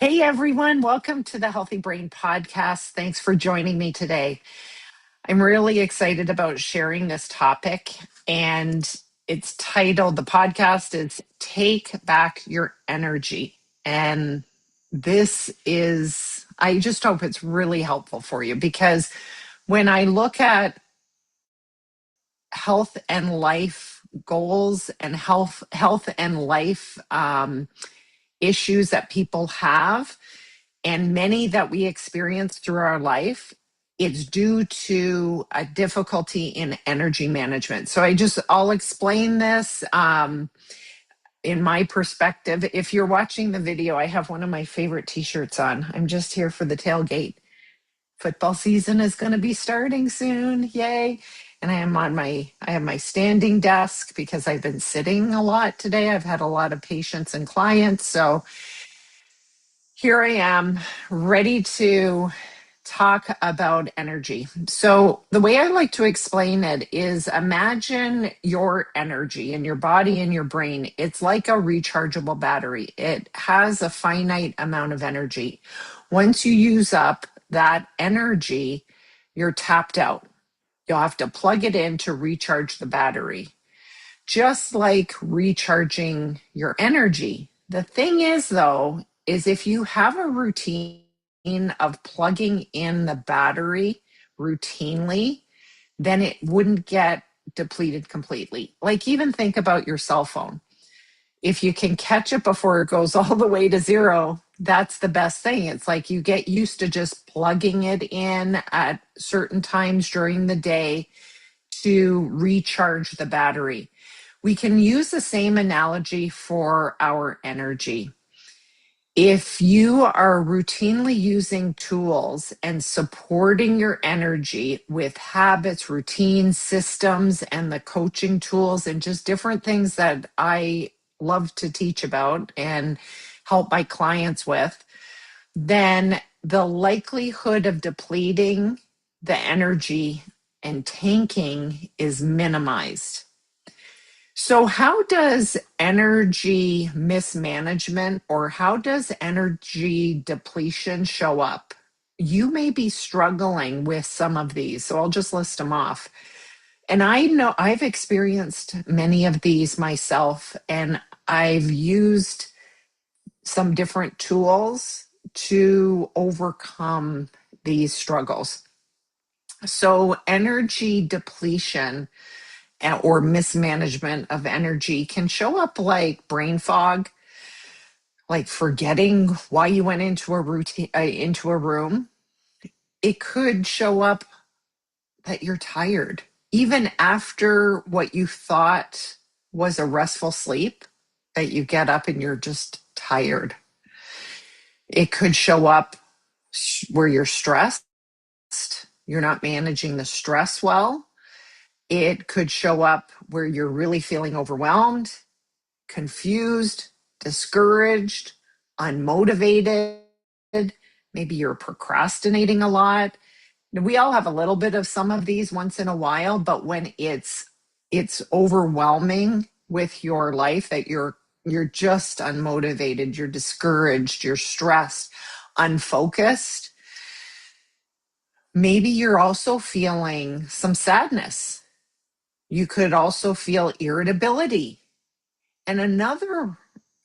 Hey everyone, welcome to the Healthy Brain Podcast. Thanks for joining me today. I'm really excited about sharing this topic, and the podcast is Take Back Your Energy. And I just hope it's really helpful for you because when I look at health and life goals and health and life issues that people have, and many that we experience through our life, it's due to a difficulty in energy management. So I'll explain this in my perspective. If you're watching the video, I have one of my favorite t-shirts on. I'm just here for the tailgate. Football season is going to be starting soon. Yay. And I have my standing desk because I've been sitting a lot today. I've had a lot of patients and clients. So here I am, ready to talk about energy. So, the way I like to explain it is imagine your energy in your body and your brain. It's like a rechargeable battery, it has a finite amount of energy. Once you use up that energy, you're tapped out. You'll have to plug it in to recharge the battery, just like recharging your energy. The thing is, though, is if you have a routine of plugging in the battery routinely, then it wouldn't get depleted completely. Like, even think about your cell phone. If you can catch it before it goes all the way to zero, that's the best thing. It's like you get used to just plugging it in at certain times during the day to recharge the battery. We can use the same analogy for our energy. If you are routinely using tools and supporting your energy with habits, routines, systems, and the coaching tools, and just different things that I love to teach about and help my clients with, then the likelihood of depleting the energy and tanking is minimized. So, how does energy mismanagement or how does energy depletion show up? You may be struggling with some of these, so I'll just list them off. And I know I've experienced many of these myself, and I've used some different tools to overcome these struggles. So, energy depletion or mismanagement of energy can show up like brain fog, like forgetting why you went into a room. It could show up that you're tired even after what you thought was a restful sleep, that you get up and you're just tired. It could show up where you're stressed, you're not managing the stress well. It could show up where you're really feeling overwhelmed, confused, discouraged, unmotivated. Maybe you're procrastinating a lot. We all have a little bit of some of these once in a while, but when it's overwhelming with your life, that you're just unmotivated, you're discouraged, you're stressed, unfocused. Maybe you're also feeling some sadness. You could also feel irritability. And another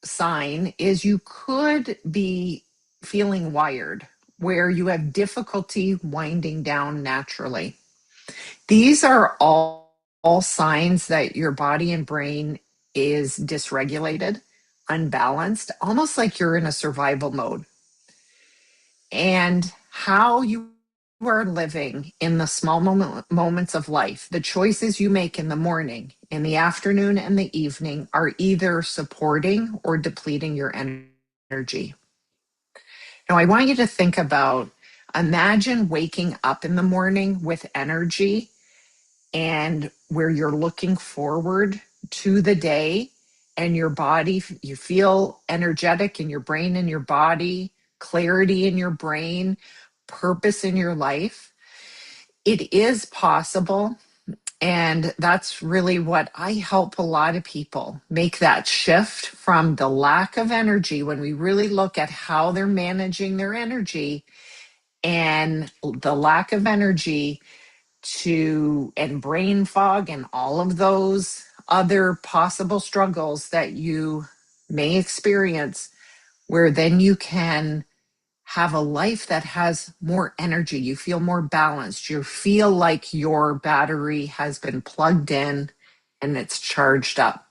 sign is you could be feeling wired, where you have difficulty winding down naturally. These are all signs that your body and brain is dysregulated, unbalanced, almost like you're in a survival mode. And how you are living in the small moments of life, the choices you make in the morning, in the afternoon, and the evening are either supporting or depleting your energy. Now, I want you to think about, imagine waking up in the morning with energy and where you're looking forward to the day, and your body, you feel energetic in your brain and your body, clarity in your brain, purpose in your life. It is possible And that's really what I help a lot of people make, that shift from the lack of energy when we really look at how they're managing their energy and the lack of energy to, and brain fog and all of those other possible struggles that you may experience, where then you can have a life that has more energy. You feel more balanced. You feel like your battery has been plugged in and it's charged up.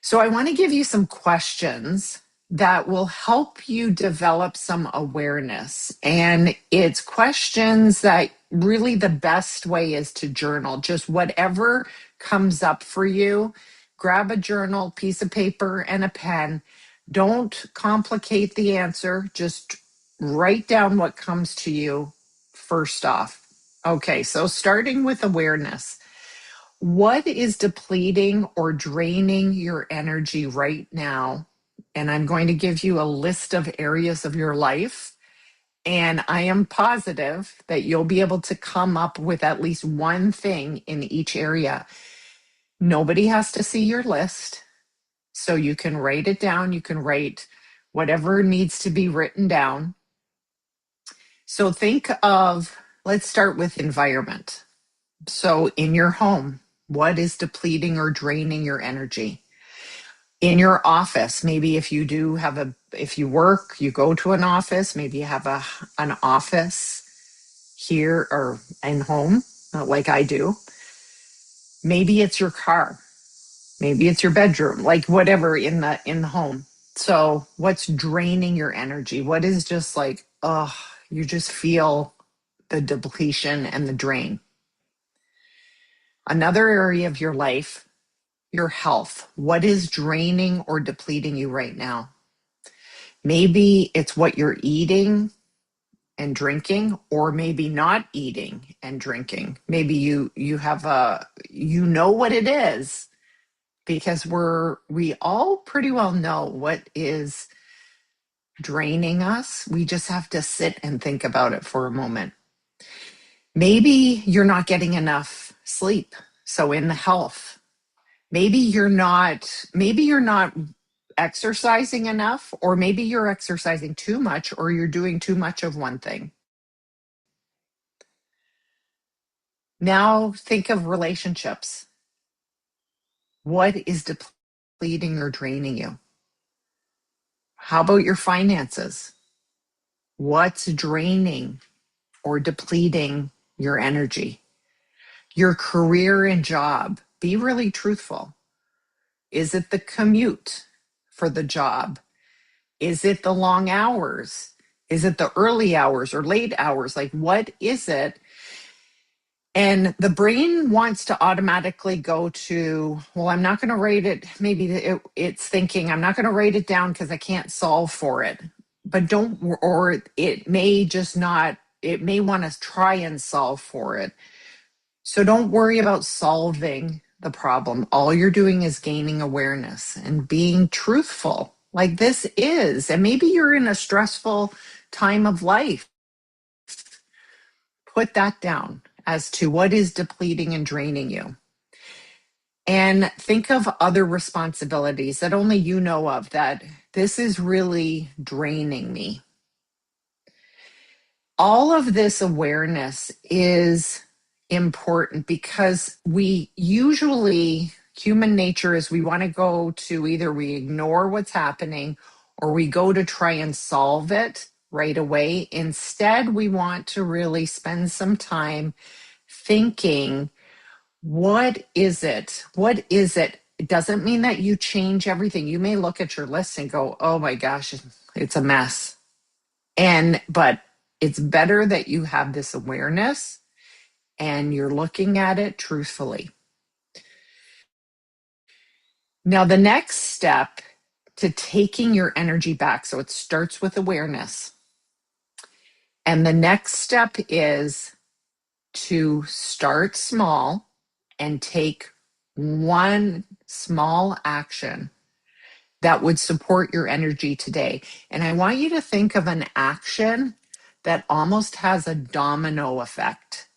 So I want to give you some questions that will help you develop some awareness. And it's questions that really the best way is to journal. Just whatever comes up for you, grab a journal, piece of paper, and a pen. Don't complicate the answer. Just write down what comes to you first off. Okay, so starting with awareness. What is depleting or draining your energy right now? And I'm going to give you a list of areas of your life. And I am positive that you'll be able to come up with at least one thing in each area. Nobody has to see your list. So you can write it down. You can write whatever needs to be written down. So think of, let's start with environment. So in your home, what is depleting or draining your energy? In your office, maybe if you do have if you work, you go to an office, maybe you have an office here or in home, like I do. Maybe it's your car, maybe it's your bedroom, like whatever in the home. So what's draining your energy? What is just like, oh, you just feel the depletion and the drain? Another area of your life, your health. What is draining or depleting you right now? Maybe it's what you're eating and drinking, or maybe not eating and drinking. Maybe you have what it is, because we all pretty well know what is draining us. We just have to sit and think about it for a moment. Maybe you're not getting enough sleep. So in the health, maybe you're not exercising enough, or maybe you're exercising too much, or you're doing too much of one thing. Now think of relationships. What is depleting or draining you? How about your finances? What's draining or depleting your energy? Your career and job. Be really truthful. Is it the commute for the job? Is it the long hours? Is it the early hours or late hours? Like, what is it? And the brain wants to automatically go to, well, I'm not going to write it. Maybe it's thinking, I'm not going to write it down because I can't solve for it. But or it may just not, it may want to try and solve for it. So don't worry about solving the problem. All you're doing is gaining awareness and being truthful, like this is. And maybe you're in a stressful time of life. Put that down as to what is depleting and draining you. And think of other responsibilities that only you know of, that this is really draining me. All of this awareness is important because human nature is we want to go to, either we ignore what's happening or we go to try and solve it right away. Instead, we want to really spend some time thinking, what is it? What is it? It doesn't mean that you change everything. You may look at your list and go, oh my gosh, it's a mess. But it's better that you have this awareness and you're looking at it truthfully. Now, the next step to taking your energy back, so it starts with awareness. And the next step is to start small and take one small action that would support your energy today. And I want you to think of an action that almost has a domino effect.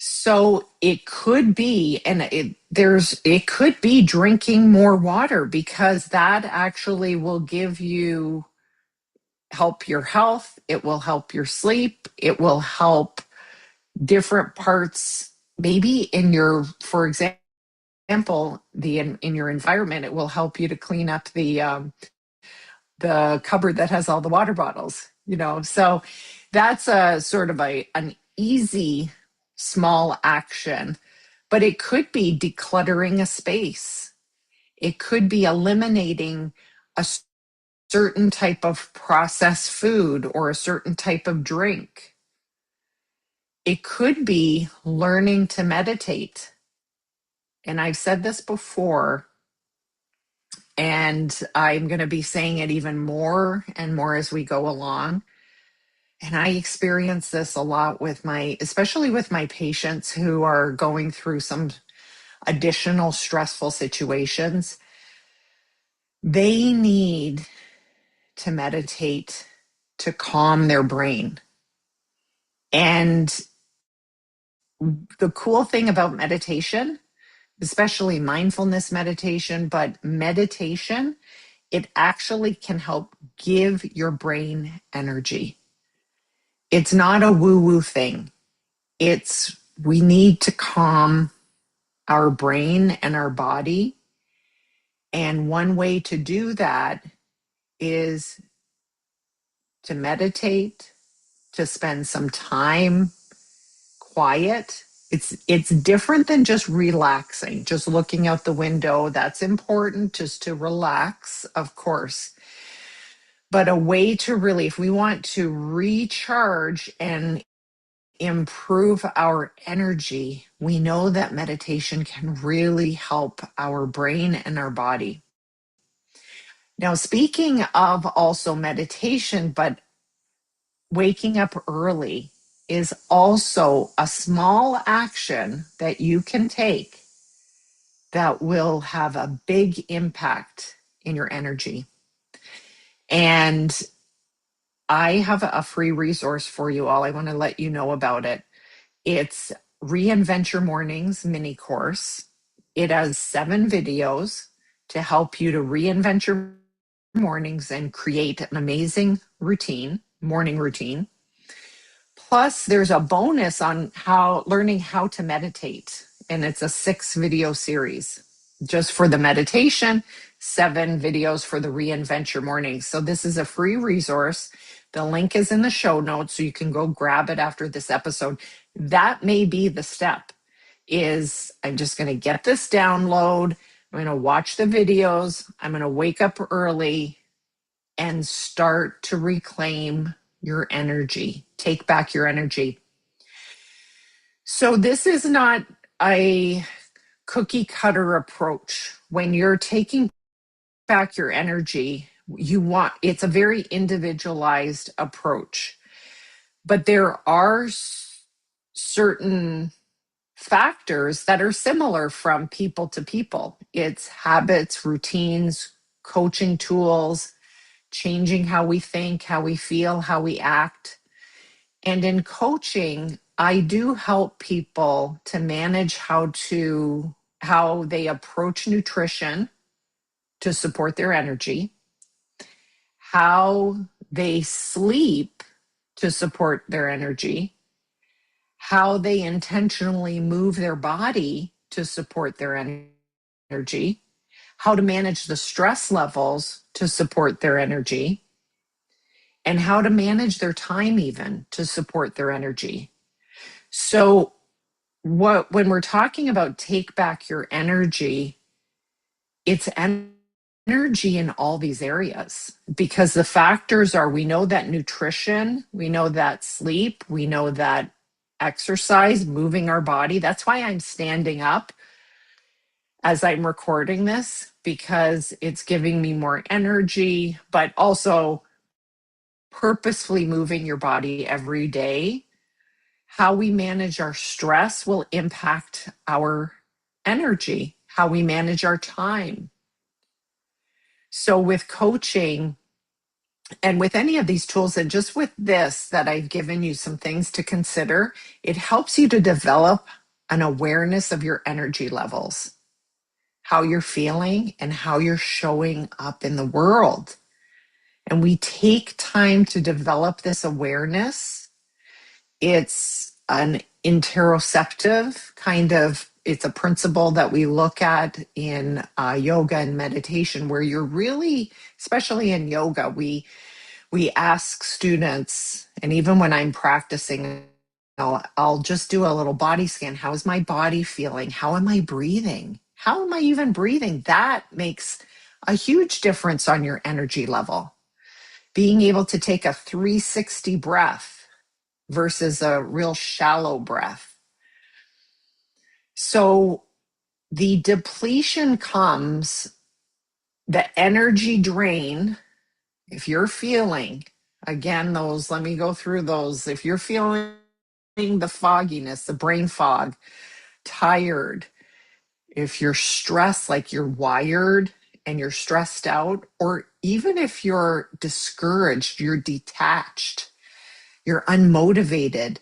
So it could be, and it could be drinking more water, because that actually will give you help your health. It will help your sleep. It will help different parts, maybe in your, for example, in your environment. It will help you to clean up the cupboard that has all the water bottles. So that's a sort of an easy small action. But it could be decluttering a space. It could be eliminating a certain type of processed food or a certain type of drink. It could be learning to meditate. And I've said this before, and I'm going to be saying it even more and more as we go along. And I experience this a lot especially with my patients who are going through some additional stressful situations. They need to meditate to calm their brain. And the cool thing about meditation, especially mindfulness meditation, but meditation, it actually can help give your brain energy. It's not a woo-woo thing. We need to calm our brain and our body. And one way to do that is to meditate, to spend some time quiet. It's different than just relaxing, just looking out the window. That's important, just to relax, of course. But a way to really, if we want to recharge and improve our energy, we know that meditation can really help our brain and our body. Now, speaking of also meditation, but waking up early is also a small action that you can take that will have a big impact in your energy. And I have a free resource for you all. I want to let you know about it. It's Reinvent Your Mornings mini course. It has 7 videos to help you to reinvent your mornings and create an amazing morning routine. Plus, there's a bonus on learning how to meditate, and it's a 6-video series just for the meditation, 7 videos for the Reinvent Your Mornings. So this is a free resource. The link is in the show notes, so you can go grab it after this episode. That may be the step. I'm just going to get this download. I'm going to watch the videos. I'm going to wake up early and start to reclaim your energy, take back your energy. So this is not a cookie cutter approach. When you're taking back your energy, it's a very individualized approach. But there are certain factors that are similar from people to people. It's habits, routines, coaching tools, changing how we think, how we feel, how we act. And in coaching, I do help people to manage how they approach nutrition to support their energy, how they sleep to support their energy, how they intentionally move their body to support their energy, how to manage the stress levels to support their energy, and how to manage their time even to support their energy. So when we're talking about take back your energy, it's energy in all these areas, because the factors are, we know that nutrition, we know that sleep, we know that exercise, moving our body. That's why I'm standing up as I'm recording this, because it's giving me more energy, but also purposefully moving your body every day. How we manage our stress will impact our energy, how we manage our time. So with coaching, And with any of these tools, and just with this, that I've given you some things to consider, it helps you to develop an awareness of your energy levels, how you're feeling, and how you're showing up in the world. And we take time to develop this awareness. It's an interoceptive kind of, it's a principle that we look at in yoga and meditation, where you're really, especially in yoga, we ask students, and even when I'm practicing, I'll just do a little body scan. How is my body feeling? How am I breathing? How am I even breathing? That makes a huge difference on your energy level. Being able to take a 360 breath versus a real shallow breath. So the depletion comes, the energy drain, if you're feeling, again, those, let me go through those. If you're feeling the fogginess, the brain fog, tired, if you're stressed, like you're wired and you're stressed out, or even if you're discouraged, you're detached, you're unmotivated,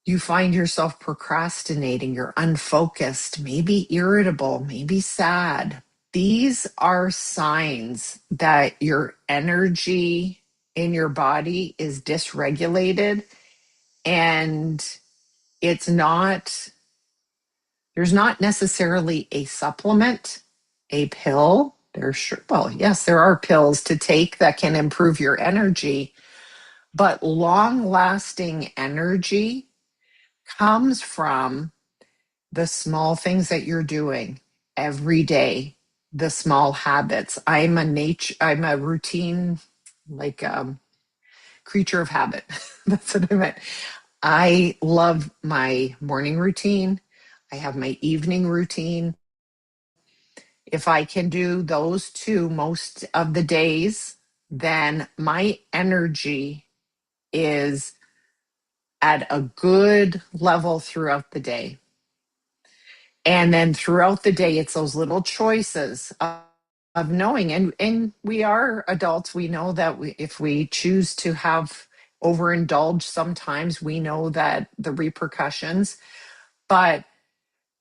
you find yourself procrastinating, you're unfocused, maybe irritable, maybe sad. These are signs that your energy in your body is dysregulated, and it's not, there's not necessarily a supplement, a pill. There's sure, well, yes, there are pills to take that can improve your energy, but long lasting energy comes from the small things that you're doing every day, the small habits. I'm a routine, like creature of habit. That's what I meant. I love my morning routine. I have my evening routine. If I can do those two most of the days, then my energy is at a good level throughout the day. And then throughout the day, it's those little choices of knowing. And we are adults. We know that if we choose to have overindulge, sometimes we know that the repercussions. But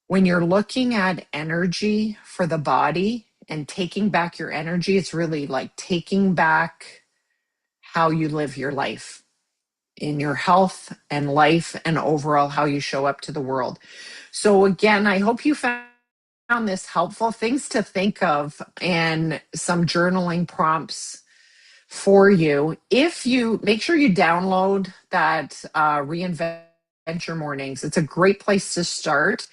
when you're looking at energy for the body and taking back your energy, it's really like taking back how you live your life in your health and life, and overall how you show up to the world. So again, I hope you found this helpful, things to think of, and some journaling prompts for you. If you make sure you download that Reinvent Your Mornings, it's a great place to start.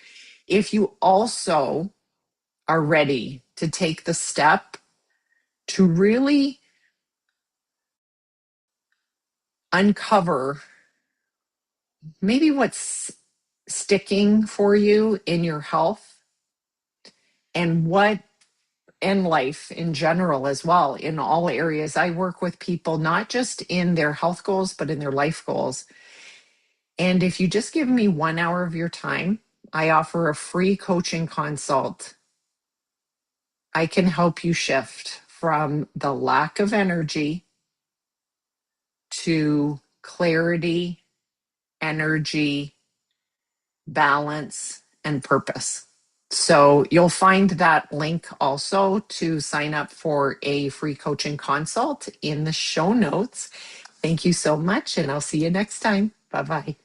If you also are ready to take the step to really uncover maybe what's sticking for you in your health, and what in life in general as well, in all areas. I work with people not just in their health goals, but in their life goals. And if you just give me 1 hour of your time, I offer a free coaching consult. I can help you shift from the lack of energy to clarity, energy, balance, and purpose. So you'll find that link also to sign up for a free coaching consult in the show notes. Thank you so much, and I'll see you next time. Bye bye.